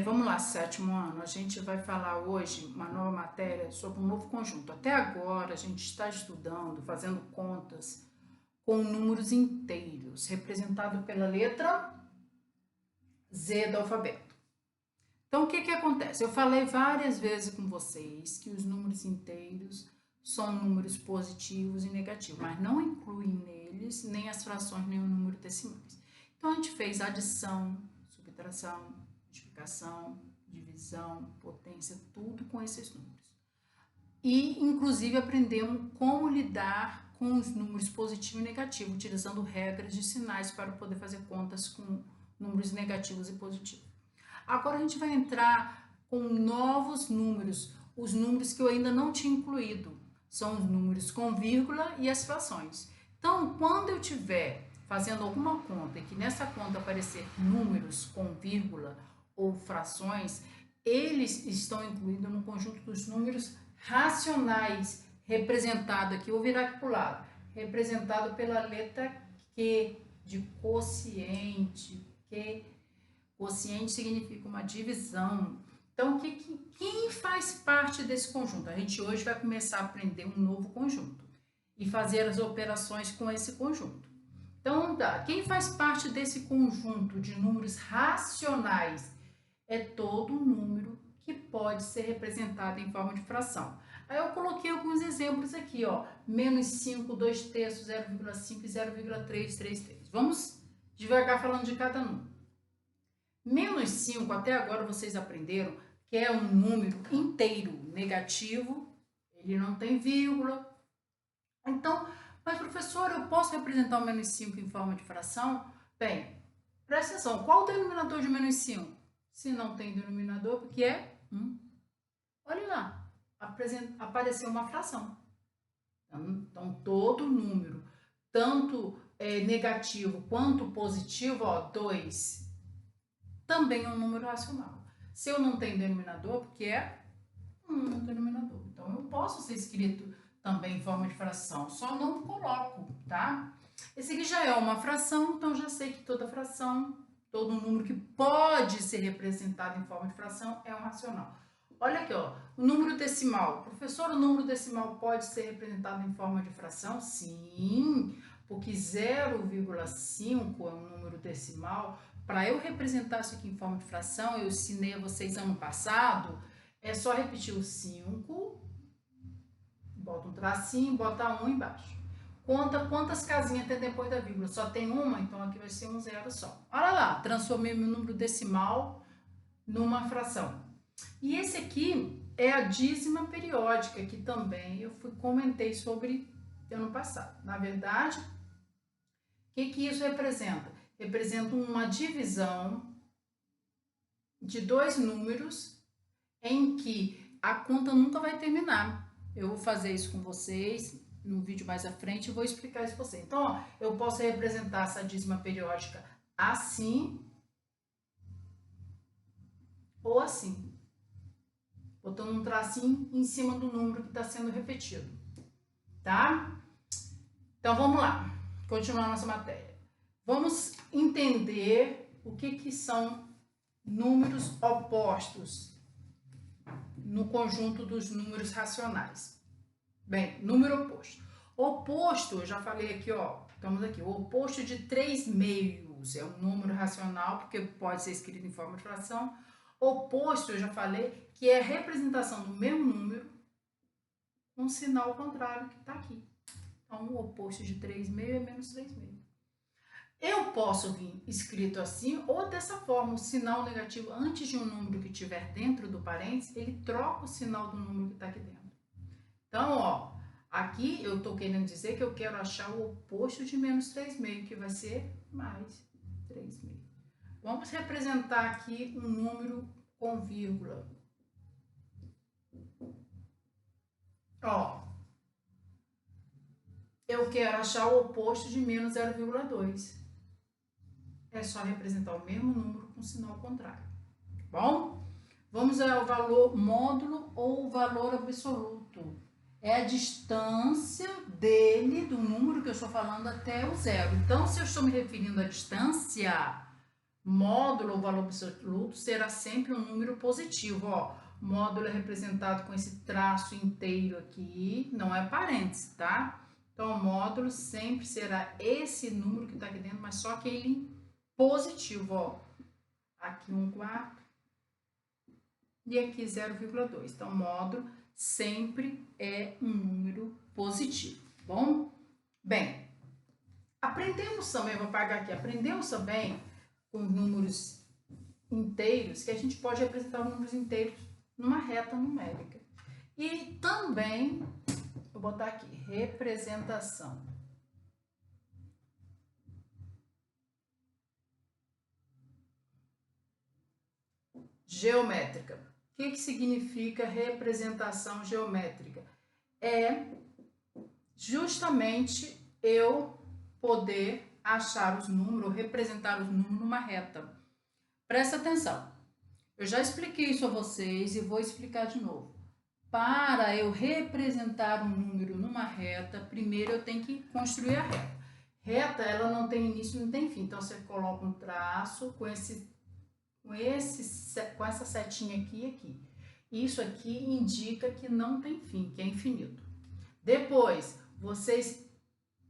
Vamos lá, sétimo ano. A gente vai falar hoje uma nova matéria sobre um novo conjunto. Até agora a gente está estudando, fazendo contas com números inteiros, representado pela letra Z do alfabeto. Então, o que acontece? Eu falei várias vezes com vocês que os números inteiros são números positivos e negativos, mas não incluem neles nem as frações nem o número decimais. Então, a gente fez adição, subtração, multiplicação, divisão, potência, tudo com esses números. E, inclusive, aprendemos como lidar com os números positivo e negativo, utilizando regras de sinais para poder fazer contas com números negativos e positivos. Agora a gente vai entrar com novos números, os números que eu ainda não tinha incluído. São os números com vírgula e as frações. Então, quando eu estiver fazendo alguma conta e que nessa conta aparecer números com vírgula ou frações, eles estão incluídos no conjunto dos números racionais, representado aqui, vou virar aqui para o lado, representado pela letra Q, de quociente, Q. Quociente significa uma divisão. Então, quem faz parte desse conjunto? A gente hoje vai começar a aprender um novo conjunto e fazer as operações com esse conjunto. Então, quem faz parte desse conjunto de números racionais é todo número que pode ser representado em forma de fração. Aí eu coloquei alguns exemplos aqui, ó, menos 5, 2 terços, 0,5 e 0,333. Vamos devagar falando de cada número. Menos 5, até agora vocês aprenderam que é um número inteiro, negativo, ele não tem vírgula. Então, mas professor, eu posso representar o menos 5 em forma de fração? Bem, presta atenção, qual o denominador de menos 5? Se não tem denominador, porque é 1. Olha lá, apareceu uma fração. Então, todo número, tanto negativo quanto positivo, ó, 2, também é um número racional. Se eu não tenho denominador, porque é um denominador. Então, eu posso ser escrito também em forma de fração, só não coloco, tá? Esse aqui já é uma fração, então já sei que toda fração, todo número que pode ser representado em forma de fração é um racional. Olha aqui, ó, o número decimal. Professor, o número decimal pode ser representado em forma de fração? Sim, porque 0,5 é um número decimal. Para eu representar isso aqui em forma de fração, eu ensinei a vocês ano passado, é só repetir o 5, bota um tracinho, bota 1 embaixo. Conta quantas casinhas tem depois da vírgula. Só tem uma, então aqui vai ser um zero só. Olha lá, transformei meu número decimal numa fração. E esse aqui é a dízima periódica, que também eu comentei sobre ano passado. Na verdade, o que isso representa? Representa uma divisão de dois números em que a conta nunca vai terminar. Eu vou fazer isso com vocês no vídeo mais à frente e vou explicar isso para vocês. Então, ó, eu posso representar essa dízima periódica assim ou assim, botando um tracinho em cima do número que está sendo repetido, tá? Então, vamos lá, continuar nossa matéria. Vamos entender o que são números opostos no conjunto dos números racionais. Bem, número oposto. Oposto, eu já falei aqui, ó, estamos aqui, o oposto de 3 meios é um número racional, porque pode ser escrito em forma de fração. Oposto, eu já falei, que é a representação do mesmo número com um sinal contrário que está aqui. Então, o oposto de 3 meios é menos 3 meios. Eu posso vir escrito assim ou dessa forma, o sinal negativo antes de um número que estiver dentro do parênteses, ele troca o sinal do número que está aqui dentro. Então, ó, aqui eu estou querendo dizer que eu quero achar o oposto de menos 3,5, que vai ser mais 3,5. Vamos representar aqui um número com vírgula. Ó, eu quero achar o oposto de menos 0,2. É só representar o mesmo número com sinal contrário, tá bom? Vamos ao valor módulo ou valor absoluto. É a distância dele, do número que eu estou falando, até o zero. Então, se eu estou me referindo à distância, Módulo ou valor absoluto será sempre um número positivo, ó. Módulo é representado com esse traço inteiro aqui, não é parênteses, tá? Então, o módulo sempre será esse número que tá aqui dentro, mas só que ele positivo, ó. Aqui 1/4 e aqui 0,2. Então, módulo sempre é um número positivo, bom? Bem, aprendemos também, vou apagar aqui, aprendemos também com números inteiros que a gente pode representar os números inteiros numa reta numérica. E também, vou botar aqui, representação geométrica. O que significa representação geométrica? É justamente eu poder achar os números, representar os números numa reta. Presta atenção. Eu já expliquei isso a vocês e vou explicar de novo. Para eu representar um número numa reta, primeiro eu tenho que construir a reta. Reta, ela não tem início, não tem fim. Então, você coloca um traço com essa setinha aqui e aqui. Isso aqui indica que não tem fim, que é infinito. Depois, vocês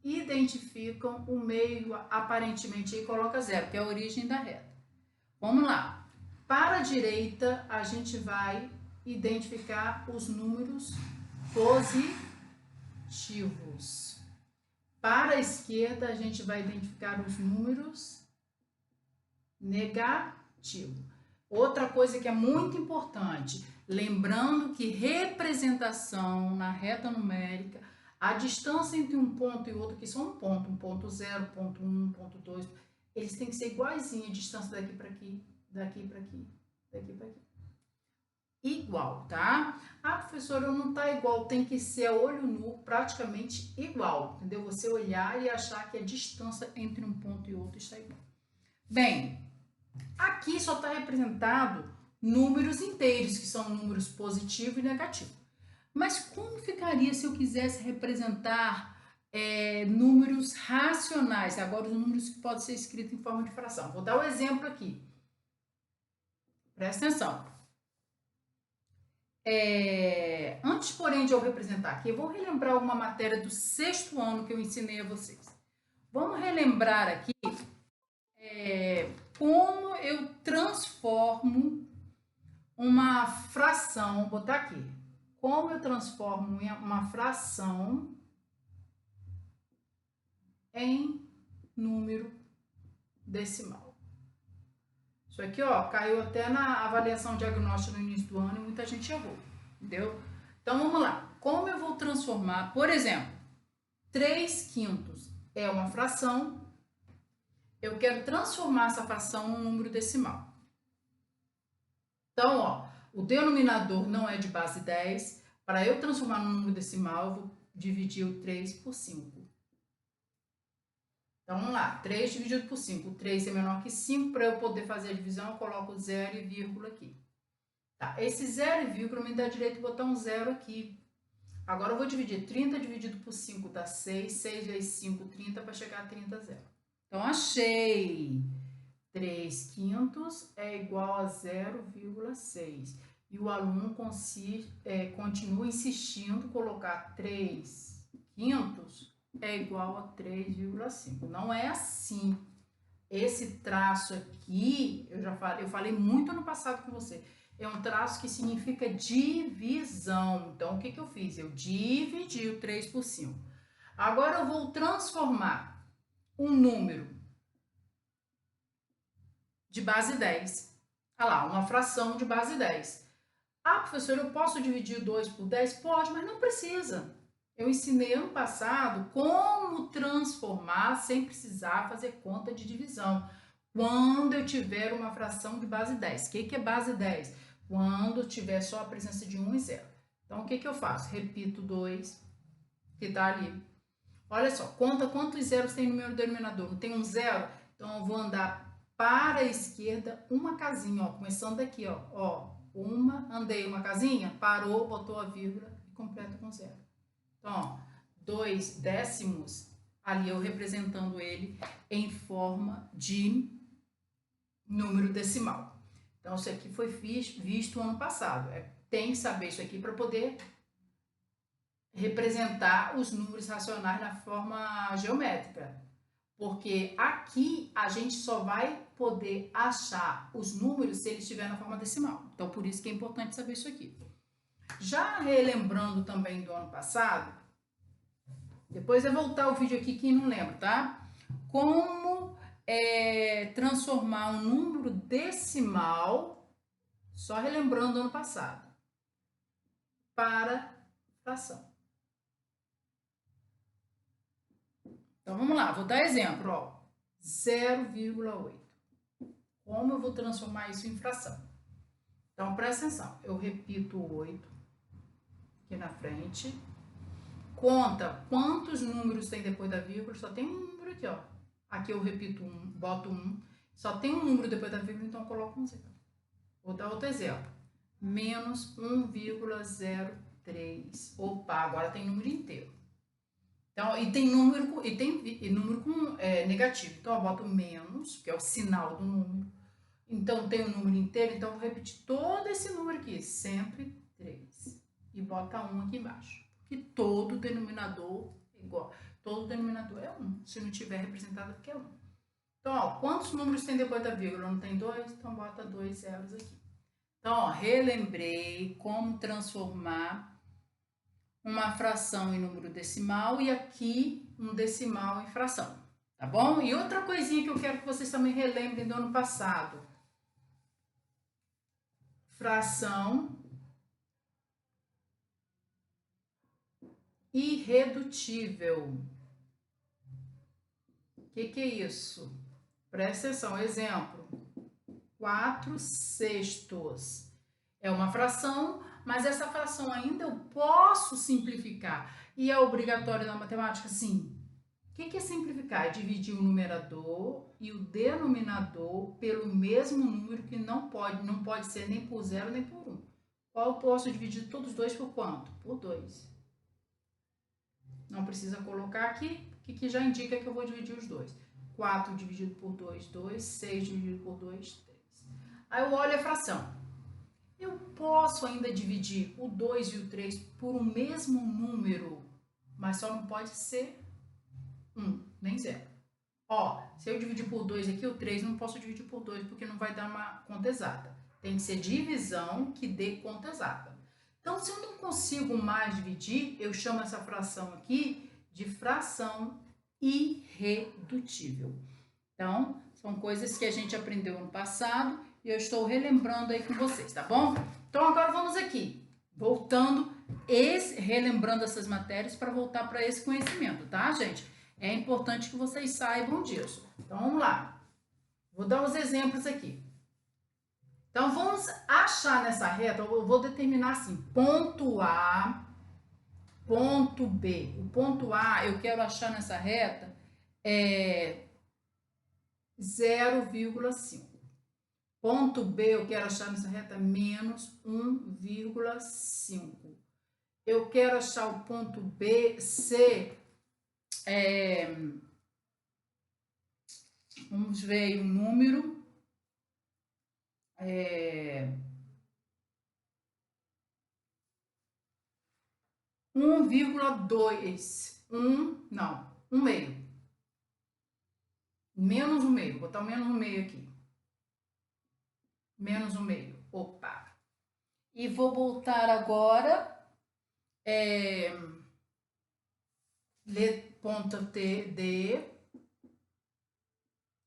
identificam o meio aparentemente e coloca 0, que é a origem da reta. Vamos lá. Para a direita, a gente vai identificar os números positivos. Para a esquerda, a gente vai identificar os números negativos. Outra coisa que é muito importante, lembrando que representação na reta numérica, a distância entre um ponto e outro, que são um ponto 0, ponto 1, ponto 2, eles têm que ser iguaizinhos, a distância daqui para aqui, daqui para aqui, daqui para aqui. Igual, tá? Ah, professora, não tá igual, tem que ser a olho nu, praticamente igual, entendeu? Você olhar e achar que a distância entre um ponto e outro está igual. Bem, aqui só está representado números inteiros, que são números positivo e negativo. Mas como ficaria se eu quisesse representar números racionais? Agora, os números que podem ser escritos em forma de fração. Vou dar um exemplo aqui. Presta atenção. Antes, porém, de eu representar aqui, eu vou relembrar alguma matéria do 6º ano que eu ensinei a vocês. Vamos relembrar aqui como eu transformo uma fração, vou botar aqui, como eu transformo uma fração em número decimal. Isso aqui, ó, caiu até na avaliação diagnóstica no início do ano e muita gente errou, entendeu? Então, vamos lá. Como eu vou transformar, por exemplo, 3/5 é uma fração, eu quero transformar essa fração num número decimal. Então, ó, o denominador não é de base 10. Para eu transformar num número decimal, eu vou dividir o 3 por 5. Então, vamos lá. 3 dividido por 5. O 3 é menor que 5. Para eu poder fazer a divisão, eu coloco 0 e vírgula aqui. Tá? Esse 0 e vírgula me dá direito de botar um 0 aqui. Agora, eu vou dividir 30 dividido por 5 dá 6. 6 vezes 5, 30, para chegar a 30, 0. Então, achei. 3/5 é igual a 0,6. E o aluno continua insistindo em colocar 3/5 é igual a 3,5. Não é assim. Esse traço aqui, eu falei muito ano passado com você, é um traço que significa divisão. Então, o que eu fiz? Eu dividi o 3 por 5. Agora, eu vou transformar um número de base 10. Olha lá, uma fração de base 10. Ah, professor, eu posso dividir 2 por 10? Pode, mas não precisa. Eu ensinei ano passado como transformar sem precisar fazer conta de divisão. Quando eu tiver uma fração de base 10. O que é base 10? Quando tiver só a presença de 1 e 0. Então, o que eu faço? Repito 2, que está ali. Olha só, conta quantos zeros tem no meu denominador. Não tem um 0? Então, eu vou andar para a esquerda uma casinha, ó, começando aqui, ó, andei uma casinha, parou, botou a vírgula e completa com 0. Então, ó, 2 décimos, ali eu representando ele em forma de número decimal. Então, isso aqui foi visto ano passado. Tem que saber isso aqui para poder representar os números racionais na forma geométrica. Porque aqui a gente só vai poder achar os números se ele estiver na forma decimal. Então, por isso que é importante saber isso aqui. Já relembrando também do ano passado, depois é voltar o vídeo aqui, quem não lembra, tá? Como transformar um número decimal, só relembrando do ano passado, para fração. Então, vamos lá, vou dar exemplo, ó, 0,8. Como eu vou transformar isso em fração? Então, presta atenção, eu repito o 8 aqui na frente, conta quantos números tem depois da vírgula, só tem um número aqui, ó. Aqui eu repito 1, boto 1, só tem um número depois da vírgula, então eu coloco um 0. Vou dar outro exemplo, menos 1,03. Opa, agora tem número inteiro. Então, e tem número com negativo. Então, eu boto menos, que é o sinal do número. Então, tem o número inteiro. Então, eu vou repetir todo esse número aqui, sempre 3. E bota 1 aqui embaixo. Porque todo denominador é igual. Todo denominador é 1. Se não tiver representado, aqui é 1. Então, ó, quantos números tem depois da vírgula? Não tem 2? Então, bota 2 zeros aqui. Então, ó, relembrei como transformar uma fração em número decimal e aqui um decimal em fração, tá bom? E outra coisinha que eu quero que vocês também relembrem do ano passado. Fração irredutível. O que é isso? Presta atenção, exemplo. 4/6 é uma fração, mas essa fração ainda eu posso simplificar. E é obrigatório na matemática? Sim. O que é simplificar? É dividir o numerador e o denominador pelo mesmo número que não pode ser nem por 0 nem por 1. Qual eu posso dividir todos os dois por quanto? Por 2. Não precisa colocar aqui, que já indica que eu vou dividir os dois. 4 dividido por 2, 2. 6 dividido por 2, 3. Aí eu olho a fração. Eu posso ainda dividir o 2 e o 3 por um mesmo número, mas só não pode ser 1, nem 0. Ó, se eu dividir por 2 aqui, o 3 não posso dividir por 2, porque não vai dar uma conta exata. Tem que ser divisão que dê conta exata. Então, se eu não consigo mais dividir, eu chamo essa fração aqui de fração irredutível. Então, são coisas que a gente aprendeu no passado e eu estou relembrando aí com vocês, tá bom? Então, agora vamos aqui, voltando, relembrando essas matérias para voltar para esse conhecimento, tá, gente? É importante que vocês saibam disso. Então, vamos lá. Vou dar os exemplos aqui. Então, vamos achar nessa reta, eu vou determinar assim, ponto A, ponto B. O ponto A, eu quero achar nessa reta 0,5. Ponto B, eu quero achar nessa reta menos 1,5. Eu quero achar o ponto B, C, vamos ver aí o número. 1,2. 1 meio. Menos 1 meio. Vou botar o menos 1 meio aqui. Menos 1 meio. Opa. E vou voltar agora. Ponto T, D.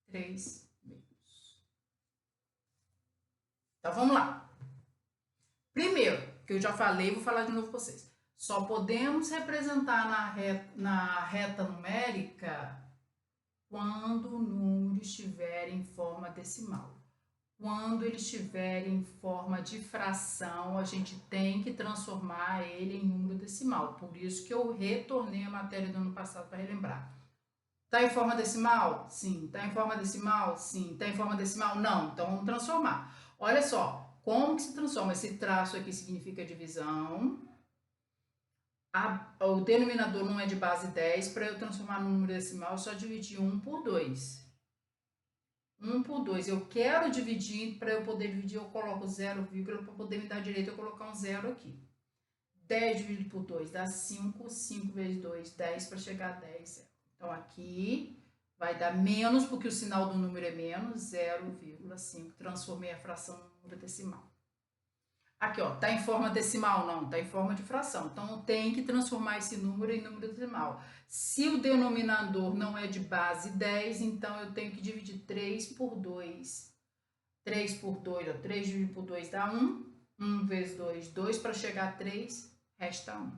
3 meios. Então, vamos lá. Primeiro, que eu já falei, vou falar de novo para vocês. Só podemos representar na reta numérica quando o número estiver em forma decimal. Quando ele estiver em forma de fração, a gente tem que transformar ele em número decimal. Por isso que eu retornei a matéria do ano passado para relembrar. Está em forma decimal? Sim. Está em forma decimal? Sim. Está em forma decimal? Não. Então, vamos transformar. Olha só, como que se transforma? Esse traço aqui significa divisão. O denominador não é de base 10. Para eu transformar no número decimal, eu só dividi 1 por 2. 1 por 2. Eu quero dividir, para eu poder dividir, eu coloco 0, para poder me dar direito, eu colocar um 0 aqui. 10 dividido por 2 dá 5, 5 vezes 2, 10 para chegar a 10, 0. Então, aqui vai dar menos, porque o sinal do número é menos, 0,5. Transformei a fração no número decimal. Aqui, ó, tá em forma decimal? Não, tá em forma de fração. Então, eu tenho que transformar esse número em número decimal. Se o denominador não é de base 10, então eu tenho que dividir 3 por 2. 3 por 2, ó, 3 dividido por 2 dá 1. 1 vezes 2, 2 para chegar a 3, resta 1.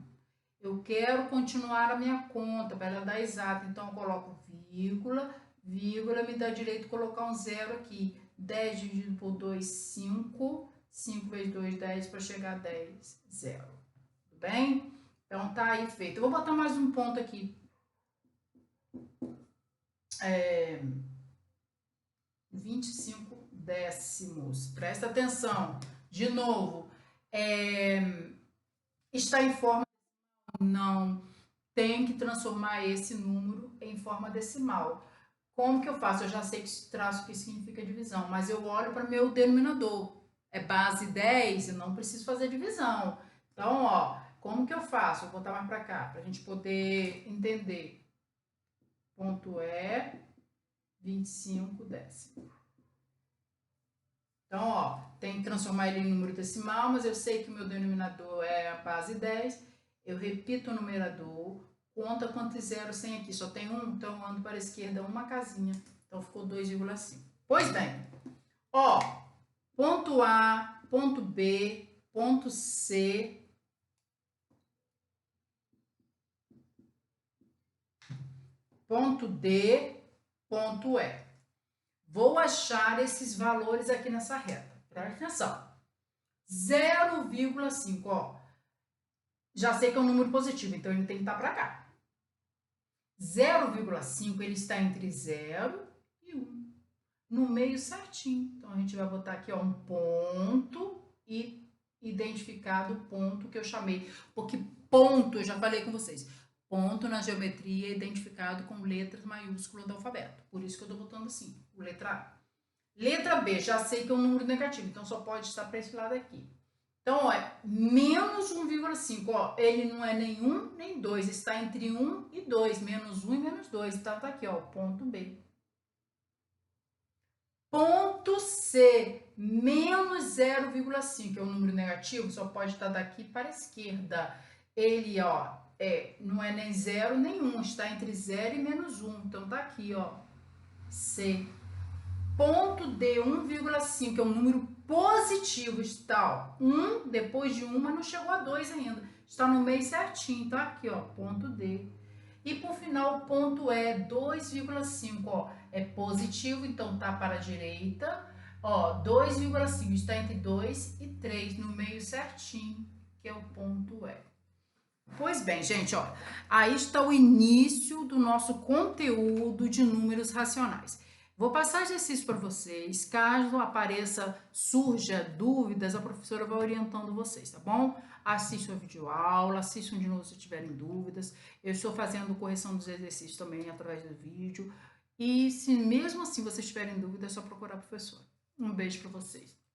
Eu quero continuar a minha conta para ela dar exata, então eu coloco vírgula, vírgula, me dá direito de colocar um 0 aqui. 10 dividido por 2, 5. 5 vezes 2, 10 para chegar a 10, 0. Tudo bem? Então tá aí feito. Eu vou botar mais um ponto aqui. 25 décimos. Presta atenção. De novo, está em forma não. Tem que transformar esse número em forma decimal. Como que eu faço? Eu já sei que traço que significa divisão, mas eu olho para o meu denominador. É base 10, eu não preciso fazer divisão. Então, ó, como que eu faço? Vou botar mais para cá, para a gente poder entender. Ponto é 25 décimos. Então, ó, tem que transformar ele em número decimal, mas eu sei que o meu denominador é a base 10. Eu repito o numerador, conta quantos zeros tem aqui. Só tem um, então eu ando para a esquerda uma casinha. Então, ficou 2,5. Pois bem, ó, ponto A, ponto B, ponto C, ponto D, ponto E. Vou achar esses valores aqui nessa reta. Presta atenção. 0,5, ó. Já sei que é um número positivo, então ele tem que estar para cá. 0,5, ele está entre 0 e 1. No meio certinho. Então, a gente vai botar aqui, ó, um ponto e identificado o ponto que eu chamei. Porque ponto, eu já falei com vocês, ponto na geometria é identificado com letras maiúsculas do alfabeto. Por isso que eu estou botando assim, letra A. Letra B, já sei que é um número negativo, então só pode estar para esse lado aqui. Então, ó, menos 1,5, ó, ele não é nem 1 nem 2, está entre 1 e 2, menos 1 e menos 2, então tá aqui, ó, ponto B. Ponto C, menos 0,5, é um número negativo, só pode estar daqui para a esquerda. Ele, ó, não é nem 0 nem 1, está entre 0 e menos 1, então tá aqui, ó, C. Ponto D, 1,5, é um número positivo, está, ó, 1 depois de 1, mas não chegou a 2 ainda. Está no meio certinho, tá aqui, ó, ponto D. E por final, o ponto E, 2,5, ó, é positivo, então tá para a direita. Ó, 2,5 está entre 2 e 3, no meio certinho, que é o ponto E. Pois bem, gente, ó, aí está o início do nosso conteúdo de números racionais. Vou passar exercício para vocês, caso surja dúvidas, a professora vai orientando vocês, tá bom? Assistam a videoaula, assistam de novo se tiverem dúvidas. Eu estou fazendo correção dos exercícios também através do vídeo. E se mesmo assim vocês tiverem dúvidas, é só procurar a professora. Um beijo para vocês.